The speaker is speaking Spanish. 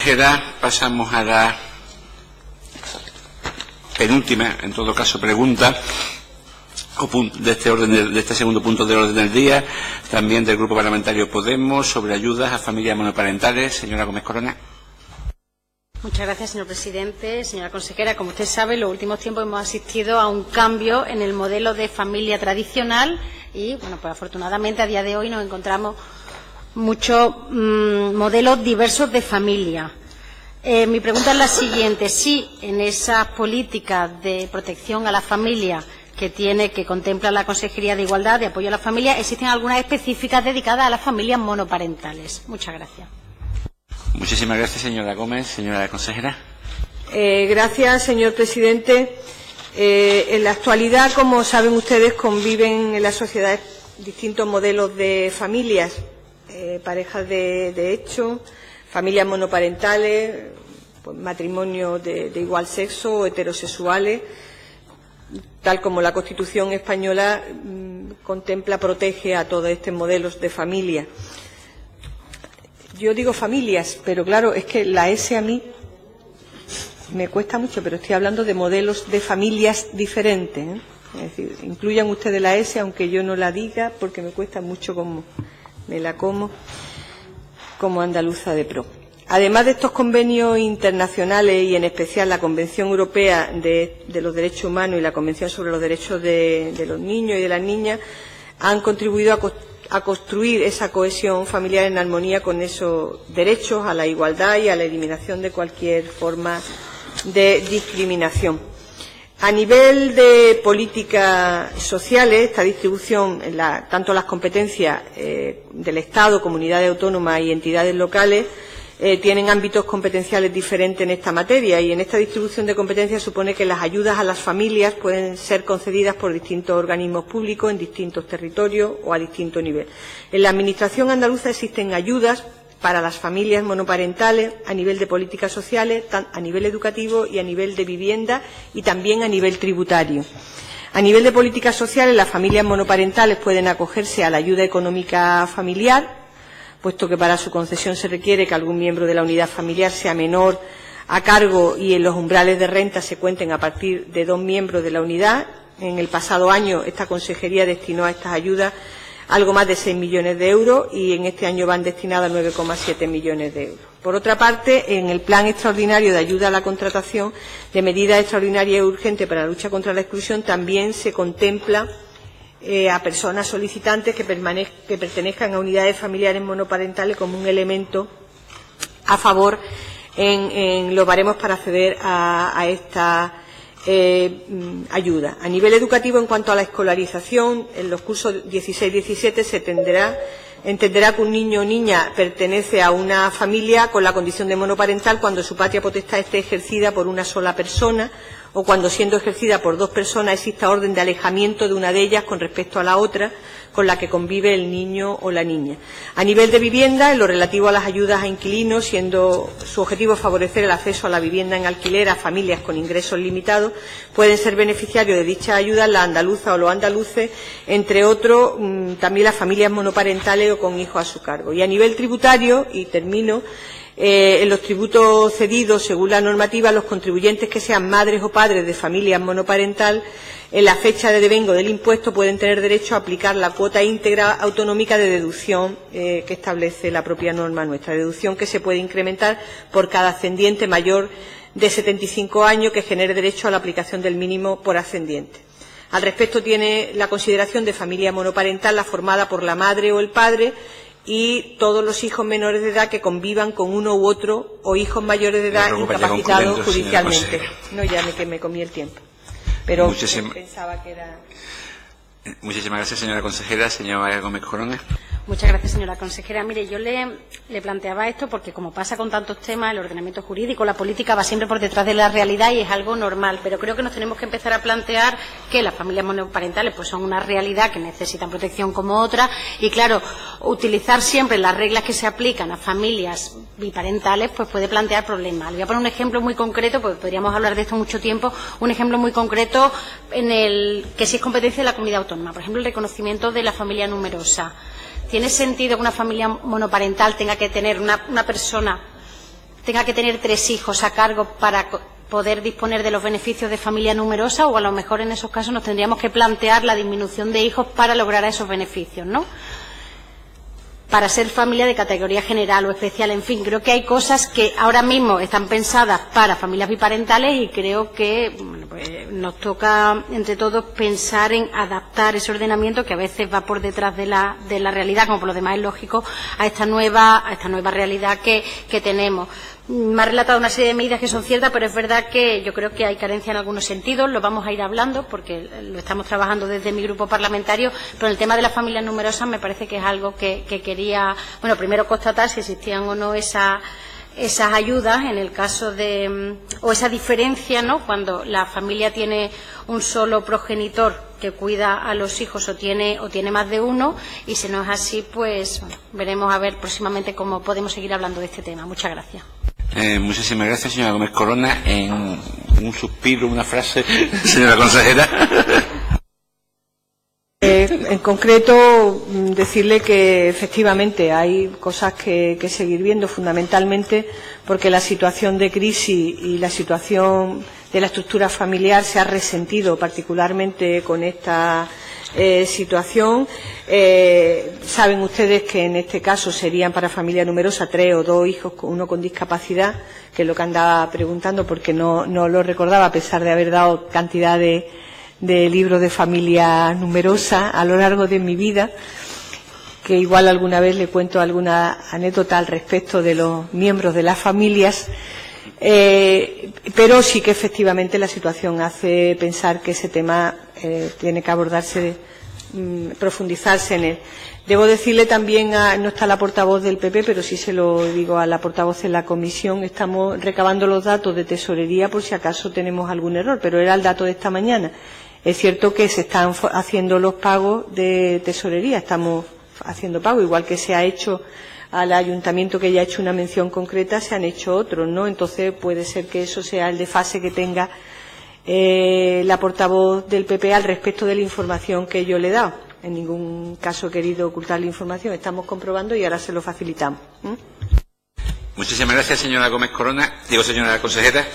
consejera. Pasamos a la penúltima, en todo caso, pregunta de este segundo punto del orden del día, también del Grupo Parlamentario Podemos, sobre ayudas a familias monoparentales. Señora Gómez Corona. Muchas gracias, señor presidente. Señora consejera, como usted sabe, en los últimos tiempos hemos asistido a un cambio en el modelo de familia tradicional y, bueno, pues afortunadamente a día de hoy nos encontramos muchos modelos diversos de familia. Mi pregunta es la siguiente: si en esas políticas de protección a la familia que contempla la Consejería de Igualdad, de apoyo a la familia, existen algunas específicas dedicadas a las familias monoparentales. Muchas gracias. Muchísimas gracias, señora Gómez. Señora consejera. Gracias, señor presidente. En la actualidad, como saben ustedes, conviven en la sociedad distintos modelos de familias, parejas de hecho, familias monoparentales, pues, matrimonios de igual sexo o heterosexuales, tal como la Constitución española protege a todos estos modelos de familia. Yo digo familias, pero claro, es que la S a mí me cuesta mucho, pero estoy hablando de modelos de familias diferentes, ¿eh? Es decir, incluyan ustedes la S, aunque yo no la diga, porque me cuesta mucho como me la como andaluza de pro. Además de estos convenios internacionales y en especial la Convención Europea de los Derechos Humanos y la Convención sobre los Derechos de los Niños y de las Niñas, han contribuido a construir esa cohesión familiar en armonía con esos derechos a la igualdad y a la eliminación de cualquier forma de discriminación. A nivel de políticas sociales, esta distribución, tanto las competencias del Estado, comunidades autónomas y entidades locales, tienen ámbitos competenciales diferentes en esta materia, y en esta distribución de competencias supone que las ayudas a las familias pueden ser concedidas por distintos organismos públicos en distintos territorios o a distinto nivel. En la Administración andaluza existen ayudas para las familias monoparentales a nivel de políticas sociales, a nivel educativo y a nivel de vivienda, y también a nivel tributario. A nivel de políticas sociales, las familias monoparentales pueden acogerse a la ayuda económica familiar, puesto que para su concesión se requiere que algún miembro de la unidad familiar sea menor a cargo y en los umbrales de renta se cuenten a partir de 2 miembros de la unidad. En el pasado año esta consejería destinó a estas ayudas algo más de 6 millones de euros y en este año van destinadas 9,7 millones de euros. Por otra parte, en el Plan Extraordinario de Ayuda a la Contratación de Medidas Extraordinarias y Urgentes para la Lucha contra la Exclusión también se contempla a personas solicitantes que pertenezcan a unidades familiares monoparentales como un elemento a favor en los baremos para acceder a esta ayuda. A nivel educativo, en cuanto a la escolarización, en los cursos 16-17 se entenderá que un niño o niña pertenece a una familia con la condición de monoparental cuando su patria potestad esté ejercida por una sola persona o cuando, siendo ejercida por 2 personas, exista orden de alejamiento de una de ellas con respecto a la otra con la que convive el niño o la niña. A nivel de vivienda, en lo relativo a las ayudas a inquilinos, siendo su objetivo favorecer el acceso a la vivienda en alquiler a familias con ingresos limitados, pueden ser beneficiarios de dichas ayudas las andaluzas o los andaluces, entre otros también las familias monoparentales o con hijos a su cargo. Y a nivel tributario, y termino, en los tributos cedidos según la normativa, los contribuyentes que sean madres o padres de familias monoparental en la fecha de devengo del impuesto pueden tener derecho a aplicar la cuota íntegra autonómica de deducción que establece la propia norma nuestra, deducción que se puede incrementar por cada ascendiente mayor de 75 años que genere derecho a la aplicación del mínimo por ascendiente. Al respecto, tiene la consideración de familia monoparental la formada por la madre o el padre y todos los hijos menores de edad que convivan con uno u otro o hijos mayores de edad incapacitados judicialmente. No, ya me comí el tiempo. Pero pensaba que era... Muchísimas gracias, señora consejera. Señora Gómez Corona. Muchas gracias, señora consejera. Mire, yo le planteaba esto porque, como pasa con tantos temas, el ordenamiento jurídico, la política va siempre por detrás de la realidad y es algo normal. Pero creo que nos tenemos que empezar a plantear que las familias monoparentales pues son una realidad que necesitan protección como otras. Y, claro, utilizar siempre las reglas que se aplican a familias biparentales pues puede plantear problemas. Le voy a poner un ejemplo muy concreto, porque podríamos hablar de esto mucho tiempo. Un ejemplo muy concreto en el que sí es competencia de la comunidad autónoma. Por ejemplo, el reconocimiento de la familia numerosa. ¿Tiene sentido que una familia monoparental tenga que tener una persona tenga que tener 3 hijos a cargo para poder disponer de los beneficios de familia numerosa, o a lo mejor en esos casos nos tendríamos que plantear la disminución de hijos para lograr esos beneficios, ¿no? Para ser familia de categoría general o especial, en fin, creo que hay cosas que ahora mismo están pensadas para familias biparentales y creo que pues, nos toca entre todos pensar en adaptar ese ordenamiento que a veces va por detrás de la realidad, como por lo demás es lógico, a esta nueva realidad que tenemos. Me ha relatado una serie de medidas que son ciertas, pero es verdad que yo creo que hay carencia en algunos sentidos, lo vamos a ir hablando porque lo estamos trabajando desde mi grupo parlamentario, pero el tema de las familias numerosas me parece que es algo que quería, bueno, primero constatar si existían o no esas ayudas en el caso de, o esa diferencia, ¿no?, cuando la familia tiene un solo progenitor que cuida a los hijos o tiene más de uno, y si no es así, pues bueno, veremos a ver próximamente cómo podemos seguir hablando de este tema. Muchas gracias. Muchísimas gracias, señora Gómez Corona. En un suspiro, una frase, señora consejera. En concreto, decirle que efectivamente hay cosas que seguir viendo, fundamentalmente porque la situación de crisis y la situación de la estructura familiar se ha resentido particularmente con esta situación. Saben ustedes que en este caso serían para familia numerosa 3 o 2 hijos, uno con discapacidad, que es lo que andaba preguntando porque no lo recordaba, a pesar de haber dado cantidad de libros de familia numerosa a lo largo de mi vida, que igual alguna vez le cuento alguna anécdota al respecto de los miembros de las familias, pero sí que efectivamente la situación hace pensar que ese tema tiene que abordarse, profundizarse en él. Debo decirle también, no está la portavoz del PP, pero sí se lo digo a la portavoz en la comisión, estamos recabando los datos de tesorería por si acaso tenemos algún error, pero era el dato de esta mañana. Es cierto que se están haciendo los pagos de tesorería, estamos haciendo pagos, igual que se ha hecho al ayuntamiento, que ya ha hecho una mención concreta, se han hecho otros, ¿no? Entonces puede ser que eso sea el desfase que tenga la portavoz del PP al respecto de la información que yo le he dado. En ningún caso he querido ocultar la información, estamos comprobando y ahora se lo facilitamos. Muchísimas gracias, señora Gómez Corona. Digo, señora consejera.